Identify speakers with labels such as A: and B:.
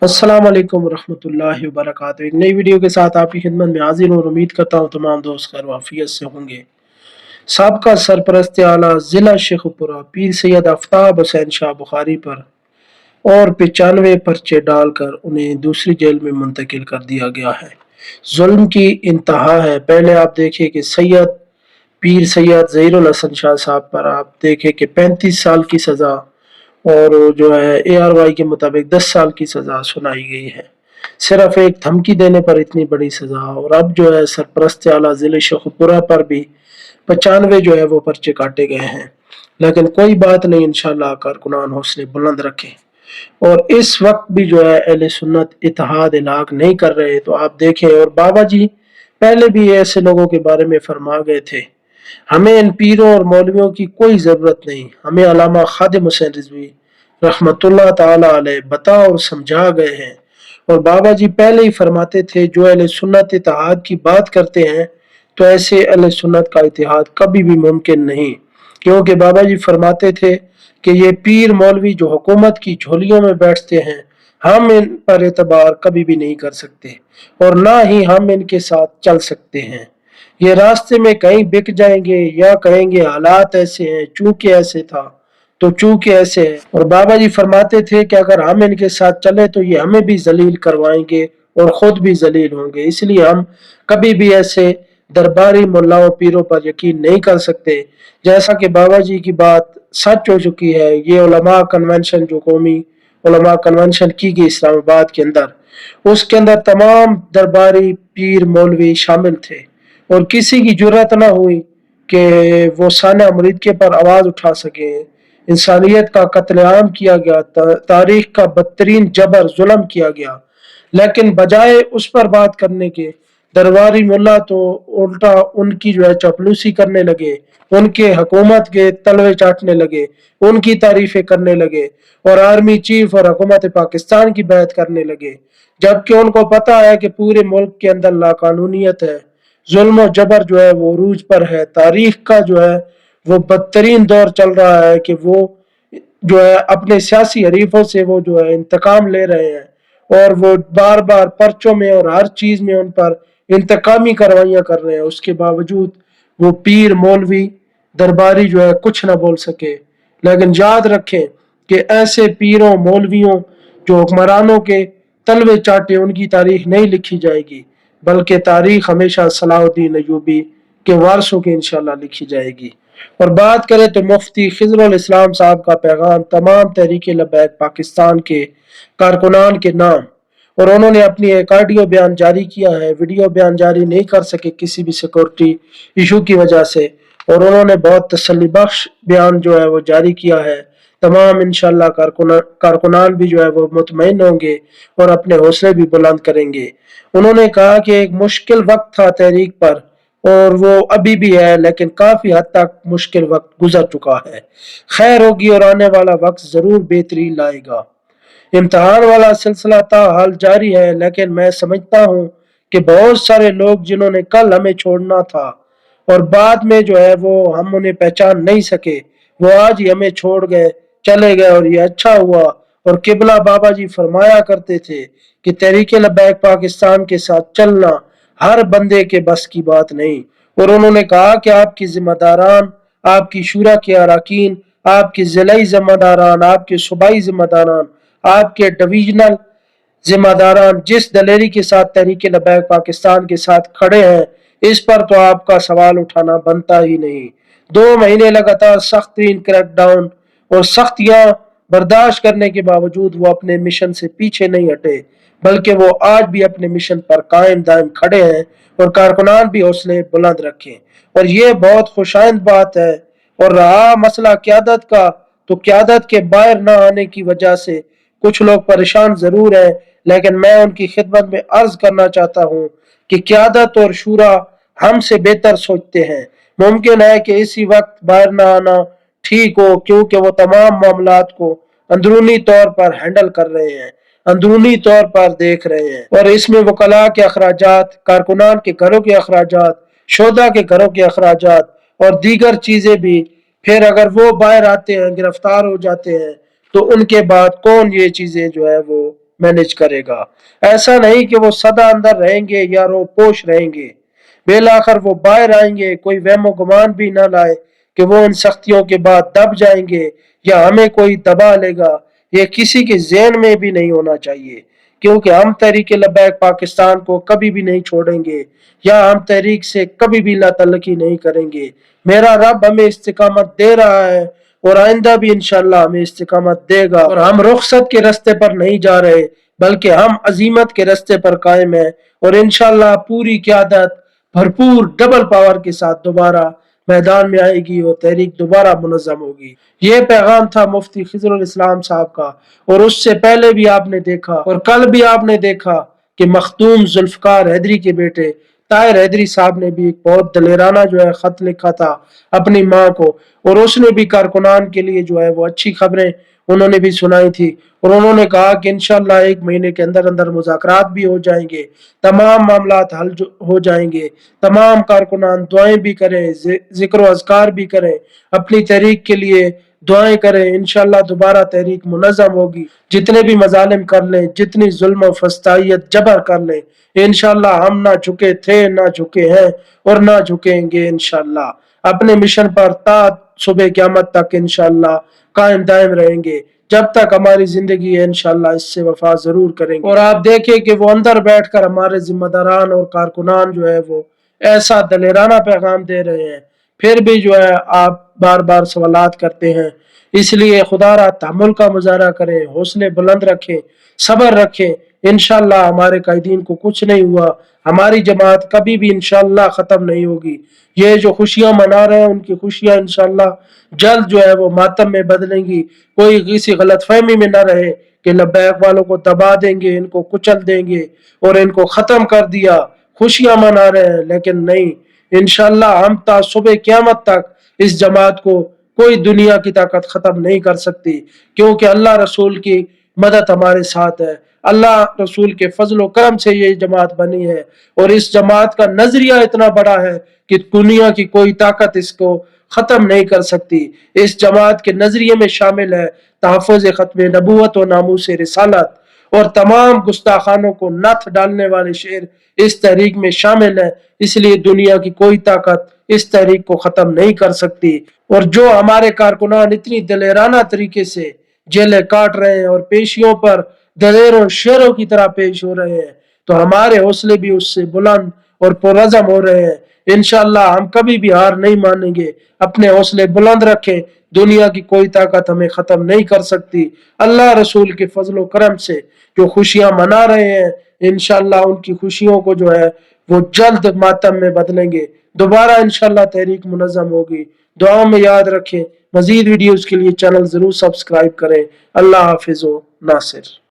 A: अस्सलाम वालेकुम रहमतुल्लाहि व बरकातुहू। एक नई वीडियो के साथ आपकी खिदमत में हाजिर हूँ और उम्मीद करता हूँ तमाम दोस्त खैर वाफियत से होंगे। साबका सरपरस्त आला जिला शेखुपुरा पीर सैयद आफ्ताब हुसैन शाह बुखारी पर और 95 पर्चे डालकर उन्हें दूसरी जेल में मुंतकिल कर दिया गया है। जुल्म की इंतहा है। पहले आप देखिए कि पीर सैयद ज़हीरुल हसन शाह साहब पर आप देखें कि 35 साल की सज़ा और जो है ARY के मुताबिक 10 साल की सज़ा सुनाई गई है। सिर्फ एक धमकी देने पर इतनी बड़ी सज़ा। और अब जो है सरपरस्त आला ज़िले शेखुपुरा पर भी 95 जो है वो पर्चे काटे गए हैं। लेकिन कोई बात नहीं, इंशाअल्लाह कारकुनान हौसले बुलंद रखें। और इस वक्त भी जो है अहले सुन्नत इत्तेहाद इलाक नहीं कर रहे। तो आप देखें, और बाबा जी पहले भी ऐसे लोगों के बारे में फरमा गए थे, हमें इन पीरों और मौलवियों की कोई ज़रूरत नहीं, हमें अल्लामा खादिम हुसैन रिजवी रहमतुल्लाह ताला अलैह बता और समझा गए हैं। और बाबा जी पहले ही फरमाते थे, जो अहले सुन्नत इत्तेहाद की बात करते हैं तो ऐसे अहले सुन्नत का इत्तेहाद कभी भी मुमकिन नहीं। क्योंकि बाबा जी फरमाते थे कि ये पीर मौलवी जो हुकूमत की झोलियों में बैठते हैं, हम इन पर एतबार कभी भी नहीं कर सकते और ना ही हम इनके साथ चल सकते हैं। ये रास्ते में कहीं बिक जाएंगे या कहेंगे हालात ऐसे हैं, चूंकि ऐसे था तो चूंकि ऐसे है। और बाबा जी फरमाते थे कि अगर हम इनके साथ चले तो ये हमें भी जलील करवाएंगे और खुद भी जलील होंगे। इसलिए हम कभी भी ऐसे दरबारी मुल्लाओं पीरों पर यकीन नहीं कर सकते। जैसा कि बाबा जी की बात सच हो चुकी है, ये उलमा कन्वेंशन जो कौमी उलमा कन्वेंशन की गई इस्लामाबाद के अंदर, उसके अंदर तमाम दरबारी पीर मौलवी शामिल थे और किसी की जुर्रत ना हुई कि वो साना मुरीद के पर आवाज उठा सके। इंसानियत का कत्लेआम किया गया, तारीख का बदतरीन जबर जुल्म किया गया, लेकिन बजाय उस पर बात करने के दरबारी मुल्ला तो उल्टा उनकी जो है चपलूसी करने लगे, उनके हुकूमत के तलवे चाटने लगे, उनकी तारीफें करने लगे और आर्मी चीफ और हुकूमत पाकिस्तान की बैत करने लगे। जबकि उनको पता है कि पूरे मुल्क के अंदर लाकानूनियत है, जुल्म और जबर जो है वो अरूज पर है, तारीख का जो है वो बदतरीन दौर चल रहा है कि वो जो है अपने सियासी हरीफों से वो जो है इंतकाम ले रहे हैं और वो बार बार पर्चों में और हर चीज में उन पर इंतकामी कार्रवाइयां कर रहे हैं। उसके बावजूद वो पीर मौलवी दरबारी जो है कुछ ना बोल सके। लेकिन याद रखें कि ऐसे पीरों मौलवियों जो हुक्मरानों के तलवे चाटे, उनकी तारीख नहीं लिखी जाएगी, बल्कि तारीख हमेशा सलाहुद्दीन अयूबी के वारसों की इंशाल्लाह लिखी जाएगी। और बात करें तो मुफ्ती खिजरुल इस्लाम साहब का पैगाम तमाम तहरीक लबैक पाकिस्तान के कारकुनान के नाम, और उन्होंने अपनी एक ऑडियो बयान जारी किया है, वीडियो बयान जारी नहीं कर सके किसी भी सिक्योरिटी इशू की वजह से, और उन्होंने बहुत तसल्ली बख्श बयान जो है वो जारी किया है। तमाम इंशाल्लाह कारकुनान भी जो है वो मुतमईन होंगे और अपने हौसले भी बुलंद करेंगे। उन्होंने कहा कि एक मुश्किल वक्त था तहरीक पर और वो अभी भी है, लेकिन काफी हद तक मुश्किल वक्त गुजर चुका है। खैर होगी और आने वाला वक्त जरूर बेहतरी लाएगा। इम्तिहान वाला सिलसिला ताहाल जारी है, लेकिन मैं समझता हूँ कि बहुत सारे लोग जिन्होंने कल हमें छोड़ना था और बाद में जो है वो हम उन्हें पहचान नहीं सके, वो आज ही हमें छोड़ गए, चले गए, और ये अच्छा हुआ। और किबला बाबा जी फरमाया करते थे कि तहरीक लबैक पाकिस्तान के साथ चलना हर बंदे के बस की बात नहीं। और उन्होंने कहा कि आपकी जिम्मेदारान, आपकी शूरा के अरकान, आपके जिलाई जिम्मेदारान, आपके सूबाई जिम्मेदारान, आपके डिवीजनल जिम्मेदारान जिस दलेरी के साथ तहरीक लबैक पाकिस्तान के साथ खड़े हैं, इस पर तो आपका सवाल उठाना बनता ही नहीं। 2 महीने लगातार सख्त तरीन क्रैकडाउन और सख्तियां बर्दाश्त करने के बावजूद वो अपने मिशन से पीछे नहीं हटे, बल्कि वो आज भी अपने मिशन पर कायम दायम खड़े हैं। और कारकुनान भी हौसले बुलंद रखें, और ये बहुत खुशाइंद बात है। और रहा मसला क्यादत का, तो क्यादत के बाहर न आने की वजह से कुछ लोग परेशान जरूर हैं, लेकिन मैं उनकी खिदमत में अर्ज करना चाहता हूँ कि क्यादत और शूरा हमसे बेहतर सोचते हैं। मुमकिन है कि इसी वक्त बाहर न आना ठीक हो, क्योंकि वो तमाम मामलात को अंदरूनी तौर पर हैंडल कर रहे हैं, अंदरूनी तौर पर देख रहे हैं, और इसमें वकला के अखराजात, कारकुनान के घरों के अखराजात, शोधा के घरों के अखराजात और दीगर चीजें भी। फिर अगर वो बाहर आते हैं, गिरफ्तार हो जाते हैं, तो उनके बाद कौन ये चीजें जो है वो मैनेज करेगा। ऐसा नहीं कि वो सदा अंदर रहेंगे या रोपोश रहेंगे, बेलाखिर वो बाहर आएंगे। कोई वहमो गुमान भी न लाए कि वो इन सख्तियों के बाद दब जाएंगे या हमें कोई दबा लेगा। ये किसी के ज़हन में भी नहीं होना चाहिए, क्योंकि हम तहरीक लब्बैक पाकिस्तान को कभी भी नहीं छोड़ेंगे या हम तहरीक से कभी भी लातल्लकी नहीं करेंगे। मेरा रब हमें इस्तिकामत दे रहा है और आइंदा भी इंशाल्लाह हमें इस्तिकामत देगा। और हम रुखसत के रास्ते पर नहीं जा रहे, बल्कि हम अजीमत के रास्ते पर कायम है और इंशाल्लाह पूरी क़यादत भरपूर डबल पावर के साथ दोबारा मैदान में आएगी और तहरीक दोबारा मुनज़्ज़म होगी। ये पैगाम था मुफ्ती खिज़रुल इस्लाम साहब का, और उससे पहले भी आपने देखा और कल भी आपने देखा कि मखदूम जुल्फ़कार हैदरी के बेटे ताहिर हैदरी साहब ने भी एक बहुत दलेराना जो है खत लिखा था अपनी माँ को, और उसने भी कारकुनान के लिए जो है वो अच्छी खबरें उन्होंने भी सुनाई थी। और उन्होंने कहा कि इंशाल्लाह 1 महीने के अंदर अंदर मुज़ाकरात भी हो जाएंगे, तमाम मामलात हल हो जाएंगे, तमाम कारकुनान दुआएं भी करें, जिक्र व अज़कार भी करें, अपनी तहरीक के लिए दुआएं करें। इंशाल्लाह दोबारा तहरीक मुनज़्ज़म होगी। जितने भी मजालिम कर लें, जितनी जुल्म फस्तायत जबर कर लें, इंशाल्लाह हम ना झुके थे, ना झुके हैं और ना झुकेंगे। इंशाल्लाह अपने मिशन पर ता सुबह क़यामत तक इंशाल्लाह कायम दायम रहेंगे। जब तक हमारी जिंदगी है इंशाल्लाह इससे वफा जरूर करेंगे। और आप देखें कि वो अंदर बैठकर हमारे जिम्मेदारान और कारकुनान जो है वो ऐसा दलेराना पैगाम दे रहे हैं, फिर भी जो है आप बार बार सवालात करते हैं। इसलिए खुदारा तहम्मुल का मुजाहरा करें, हौसले बुलंद रखें, सब्र रखें। इंशाल्लाह हमारे कायदीन को कुछ नहीं हुआ, हमारी जमात कभी भी इंशाल्लाह खत्म नहीं होगी। ये जो खुशियां मना रहे हैं उनकी खुशियां इंशाल्लाह जल्द जो है वो मातम में बदलेंगी। कोई किसी गलतफहमी में न रहे कि लब्बैक वालों को दबा देंगे, इनको कुचल देंगे और इनको खत्म कर दिया। खुशियां मना रहे हैं, लेकिन नहीं, इंशाल्लाह हम ता सुबह क़यामत तक इस जमात को कोई दुनिया की ताकत खत्म नहीं कर सकती, क्योंकि अल्लाह रसूल की मदद हमारे साथ है। अल्लाह रसूल के फजल करम से ये जमात बनी है और इस जमात का नजरिया इतना बड़ा है कि दुनिया की कोई ताकत इसको खत्म नहीं कर सकती। इस जमात के नजरिए में शामिल है तहफ़्फ़ुज़ ख़त्म नबूवत और नामूस रिसालत, और तमाम गुस्ताखानों को नथ डालने वाले शेर इस तहरीक में शामिल है। इसलिए दुनिया की कोई ताकत इस तहरीक को खत्म नहीं कर सकती। और जो हमारे कारकुनान इतनी दलेराना तरीके से जेलें काट रहे हैं और पेशियों पर दलेरों शेरों की तरह पेश हो रहे हैं, तो हमारे हौसले भी उससे बुलंद और पुरअज़म हो रहे हैं। इंशाल्लाह हम कभी भी हार नहीं मानेंगे, अपने हौसले बुलंद रखें। दुनिया की कोई ताकत हमें खत्म नहीं कर सकती। अल्लाह रसूल के फजलो करम से जो खुशियां मना रहे हैं, इंशाल्लाह उनकी खुशियों को जो है वो जल्द मातम में बदलेंगे। दोबारा इंशाल्लाह तहरीक मुनज़्ज़म होगी। दुआ में याद रखें। मजीद वीडियोस के लिए चैनल जरूर सब्सक्राइब करें। अल्लाह हाफिज़ व नासिर।